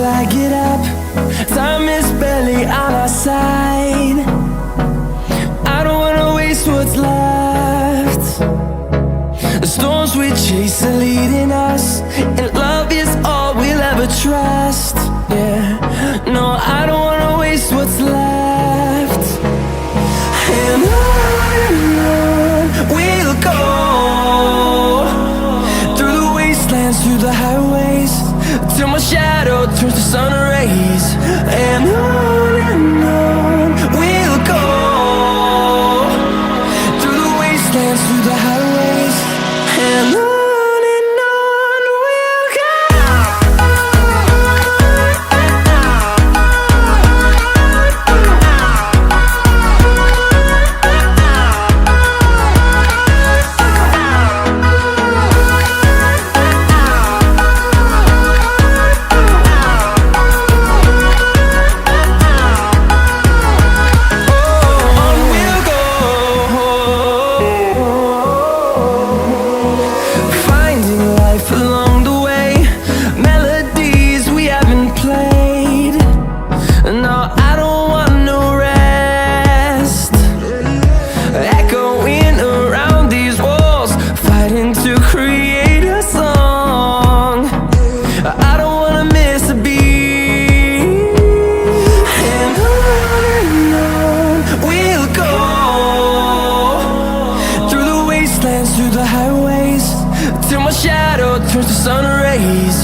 flag it up. Time is barely on our side. I don't wanna waste what's left. The storms we chase are leading us, and love is all we'll ever trust. Yeah, no, I don't wanna waste what's left. And on we'll go, through the wastelands, through the highways, till my shadow turns to sun rays. And on we'll go, through the wastelands, through the highways, and on we'll go. Through the highways, till my shadow turns to sun rays.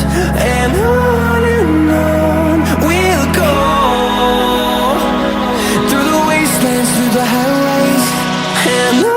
And on we'll go, through the wastelands, through the highways, and on.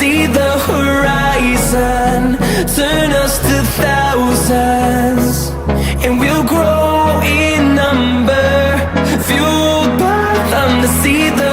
See the horizon turn us to thousands, and we'll grow in number, fueled by them to see the